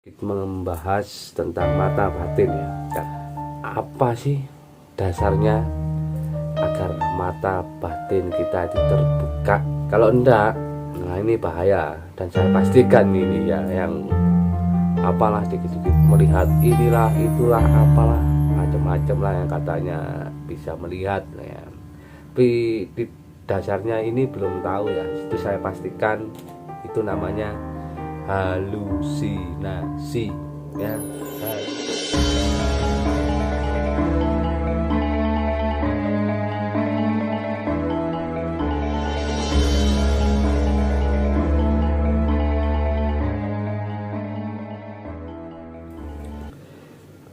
Membahas tentang mata batin ya. Apa sih dasarnya agar mata batin kita itu terbuka? Kalau enggak, nah ini bahaya. Dan saya pastikan ini ya, yang apalah dikit-dikit melihat inilah itulah apalah macam-macam lah yang katanya bisa melihat ya. Tapi di dasarnya ini belum tahu ya. Itu saya pastikan itu namanya halusinasi ya.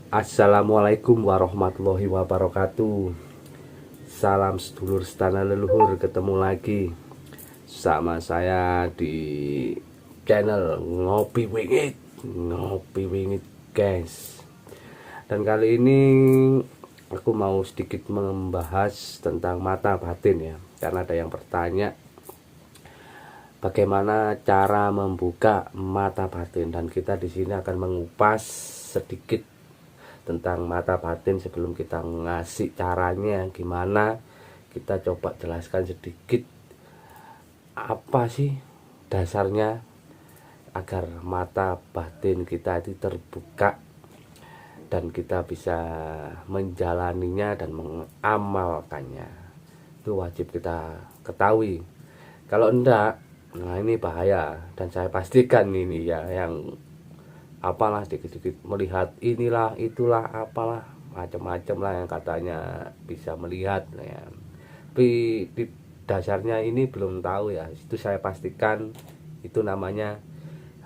Assalamualaikum warahmatullahi wabarakatuh. Salam sedulur setanah leluhur, ketemu lagi sama saya di channel Ngopi Wingit guys. Dan kali ini aku mau sedikit membahas tentang mata batin ya, karena ada yang bertanya bagaimana cara membuka mata batin, dan kita di sini akan mengupas sedikit tentang mata batin. Sebelum kita ngasih caranya gimana, kita coba jelaskan sedikit apa sih dasarnya agar mata batin kita itu terbuka dan kita bisa menjalaninya dan mengamalkannya. Itu wajib kita ketahui. Kalau enggak, nah ini bahaya. Dan saya pastikan ini ya, yang apalah dikit-dikit melihat inilah itulah apalah macam-macam lah yang katanya bisa melihat ya. Tapi di dasarnya ini belum tahu ya. Itu saya pastikan itu namanya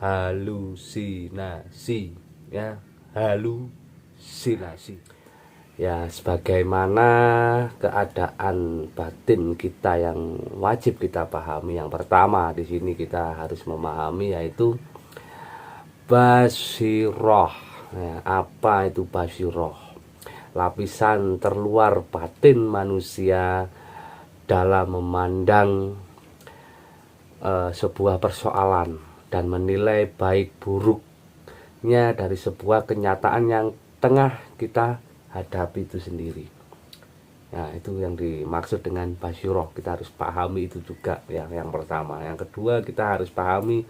halusinasi ya, halusinasi ya. Sebagaimana keadaan batin kita yang wajib kita pahami, yang pertama di sini kita harus memahami yaitu basiroh ya. Apa itu basiroh? Lapisan terluar batin manusia dalam memandang sebuah persoalan dan menilai baik buruknya dari sebuah kenyataan yang tengah kita hadapi itu sendiri. Nah, itu yang dimaksud dengan basiroh. Kita harus pahami itu juga ya, yang pertama. Yang kedua, kita harus pahami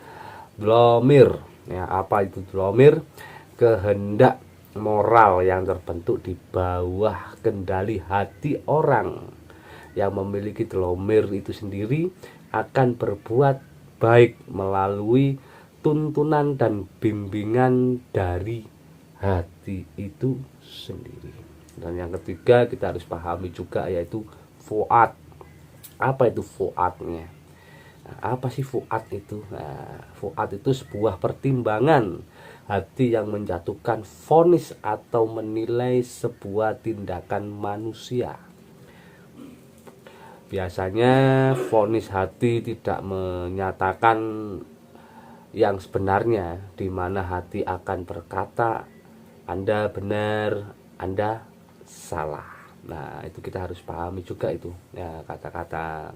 dhamir ya. Apa itu dhamir? Kehendak moral yang terbentuk di bawah kendali hati orang yang memiliki dhamir itu sendiri akan berbuat baik melalui tuntunan dan bimbingan dari hati itu sendiri. Dan yang ketiga, kita harus pahami juga yaitu fuad. Apa itu fuadnya? Nah, apa sih fuad itu? Nah, fuad itu sebuah pertimbangan hati yang menjatuhkan vonis atau menilai sebuah tindakan manusia. Biasanya vonis hati tidak menyatakan yang sebenarnya, di mana hati akan berkata Anda benar, Anda salah. Nah, itu kita harus pahami juga itu ya, kata-kata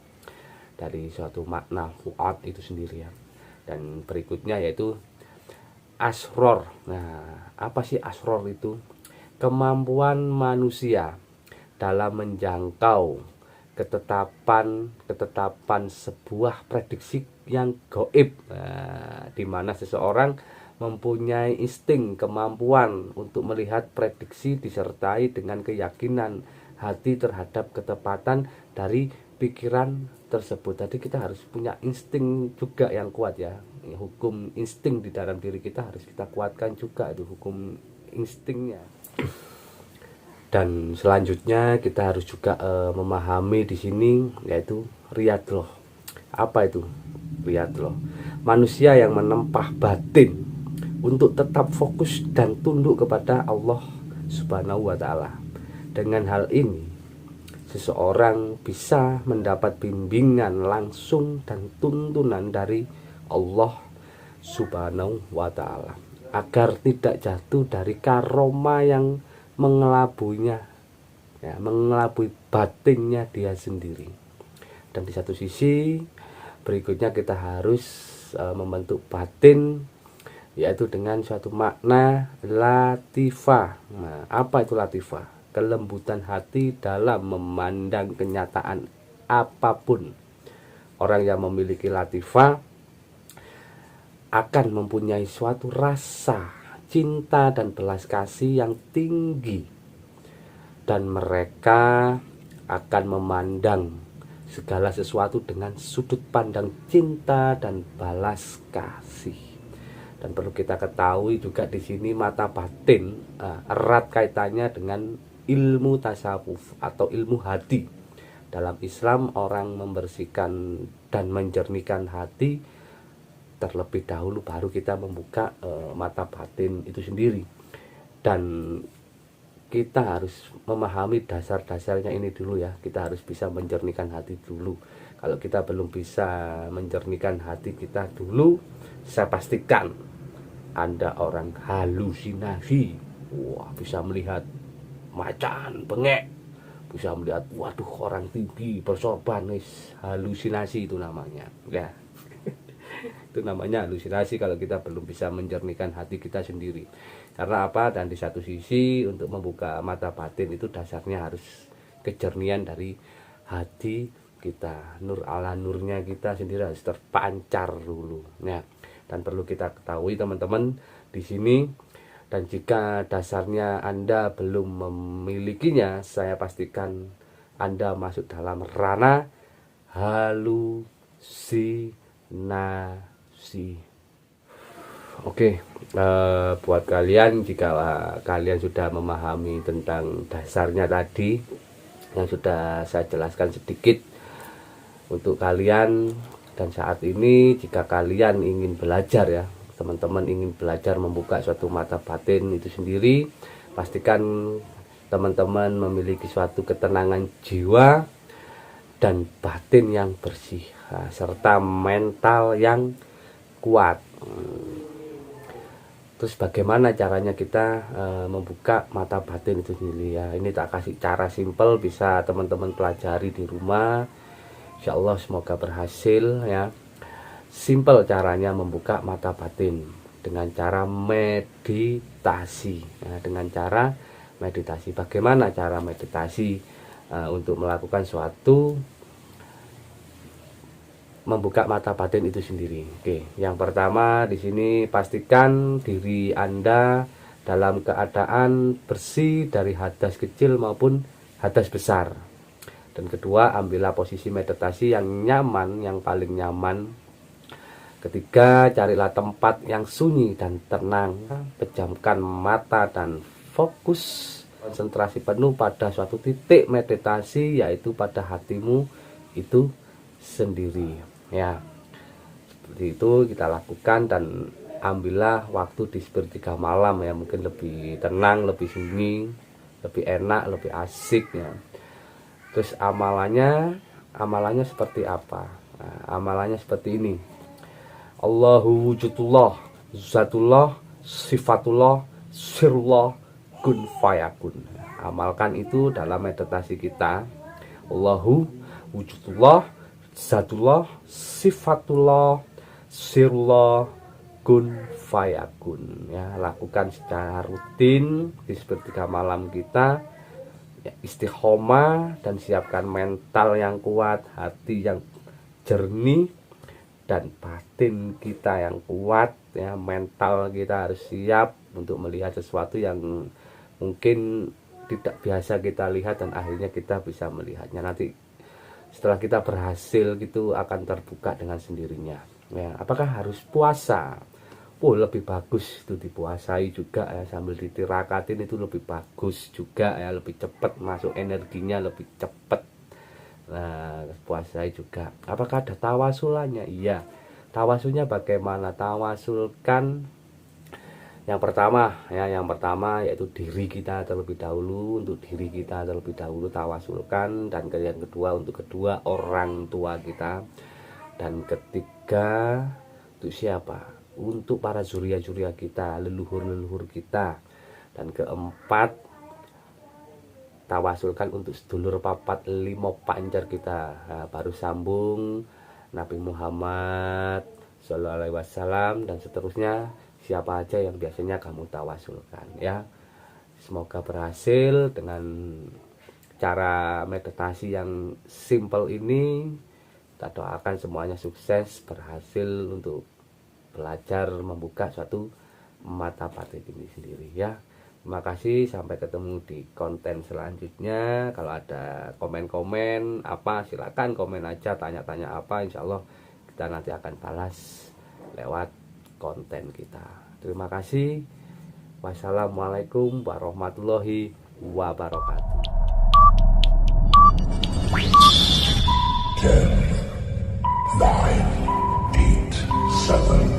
dari suatu makna fuad itu sendiri ya. Dan berikutnya yaitu asror. Nah, apa sih asror itu? Kemampuan manusia dalam menjangkau ketetapan sebuah prediksi yang gaib. Nah, di mana seseorang mempunyai insting, kemampuan untuk melihat prediksi disertai dengan keyakinan hati terhadap ketepatan dari pikiran tersebut. Tadi kita harus punya insting juga yang kuat ya. Hukum insting di dalam diri kita harus kita kuatkan juga, itu hukum instingnya. Dan selanjutnya kita harus juga memahami di sini yaitu riyadhah. Apa itu riyadhah? Manusia yang menempah batin untuk tetap fokus dan tunduk kepada Allah Subhanahu wa taala. Dengan hal ini, seseorang bisa mendapat bimbingan langsung dan tuntunan dari Allah Subhanahu wa taala agar tidak jatuh dari karoma yang mengelabuinya ya, mengelabui batinnya dia sendiri. Dan di satu sisi berikutnya kita harus membentuk batin yaitu dengan suatu makna latifah. Nah, apa itu latifah? Kelembutan hati dalam memandang kenyataan apapun. Orang yang memiliki latifah akan mempunyai suatu rasa cinta dan belas kasih yang tinggi, dan mereka akan memandang segala sesuatu dengan sudut pandang cinta dan balas kasih. Dan perlu kita ketahui juga di sini mata batin erat kaitannya dengan ilmu tasawuf atau ilmu hati. Dalam Islam orang membersihkan dan menjernihkan hati terlebih dahulu, baru kita membuka mata batin itu sendiri. Dan kita harus memahami dasar-dasarnya ini dulu ya. Kita harus bisa menjernihkan hati dulu. Kalau kita belum bisa menjernihkan hati kita dulu, saya pastikan Anda orang halusinasi. Wah, bisa melihat macan, bengek, bisa melihat waduh orang tinggi bersorban, halusinasi itu namanya ya. Itu namanya halusinasi kalau kita belum bisa menjernihkan hati kita sendiri. Karena apa? Dan di satu sisi untuk membuka mata batin itu dasarnya harus kejernihan dari hati kita. Nur ala nurnya kita sendiri harus terpancar dulu. Nah, dan perlu kita ketahui teman-teman di sini, dan jika dasarnya Anda belum memilikinya, saya pastikan Anda masuk dalam ranah halusinasi. Oke, buat kalian, jika kalian sudah memahami tentang dasarnya tadi yang sudah saya jelaskan sedikit untuk kalian, dan saat ini jika kalian ingin belajar ya, teman-teman ingin belajar membuka suatu mata batin itu sendiri, pastikan teman-teman memiliki suatu ketenangan jiwa dan batin yang bersih, serta mental yang kuat. Terus bagaimana caranya kita membuka mata batin itu sendiri ya? Ini tak kasih cara simpel, bisa teman-teman pelajari di rumah. Insya Allah semoga berhasil ya. Simpel caranya membuka mata batin dengan cara meditasi ya, dengan cara meditasi. Bagaimana cara meditasi untuk melakukan suatu membuka mata batin itu sendiri? Oke, yang pertama di sini pastikan diri Anda dalam keadaan bersih dari hadas kecil maupun hadas besar. Dan kedua, ambillah posisi meditasi yang nyaman, yang paling nyaman. Ketiga, carilah tempat yang sunyi dan tenang. Pejamkan mata dan fokus konsentrasi penuh pada suatu titik meditasi, yaitu pada hatimu itu sendiri. Ya, seperti itu kita lakukan, dan ambillah waktu di sepertiga malam ya, mungkin lebih tenang, lebih sunyi, lebih enak, lebih asik ya. Terus amalannya seperti apa? Nah, amalannya seperti ini. Allahu wujudullah, zatullah, sifatullah, sirullah, kun fayakun. Amalkan itu dalam meditasi kita. Allahu wujudullah, zatullah, sifatullah, sirullah, kun fayakun. Ya, lakukan secara rutin di sepertiga malam kita. Istiqomah dan siapkan mental yang kuat, hati yang jernih, dan batin kita yang kuat ya. Mental kita harus siap untuk melihat sesuatu yang mungkin tidak biasa kita lihat, dan akhirnya kita bisa melihatnya. Nanti setelah kita berhasil gitu akan terbuka dengan sendirinya ya. Apakah harus puasa? Lebih bagus itu dipuasai juga ya, sambil ditirakatin itu lebih bagus juga ya, lebih cepat masuk energinya, lebih cepat. Nah, puasai juga. Apakah ada tawasulannya? Iya. Tawasulnya bagaimana? Tawasulkan yang pertama yaitu diri kita terlebih dahulu. Untuk diri kita terlebih dahulu tawasulkan, dan yang kedua untuk kedua orang tua kita, dan ketiga untuk siapa? Untuk para zuriya-zuriya kita, leluhur-leluhur kita, dan keempat tawasulkan untuk sedulur papat limo panjar kita. Nah, baru sambung Nabi Muhammad Sallallahu Alaihi Wasallam dan seterusnya siapa aja yang biasanya kamu tawasulkan ya. Semoga berhasil dengan cara meditasi yang simple ini. Kita doakan semuanya sukses, berhasil untuk belajar membuka suatu mata batin ini sendiri ya. Terima kasih, sampai ketemu di konten selanjutnya. Kalau ada komen-komen apa, silakan komen aja, tanya-tanya apa, insya Allah kita nanti akan balas lewat konten kita. Terima kasih. Wassalamualaikum warahmatullahi wabarakatuh. 10, 9, 8, 7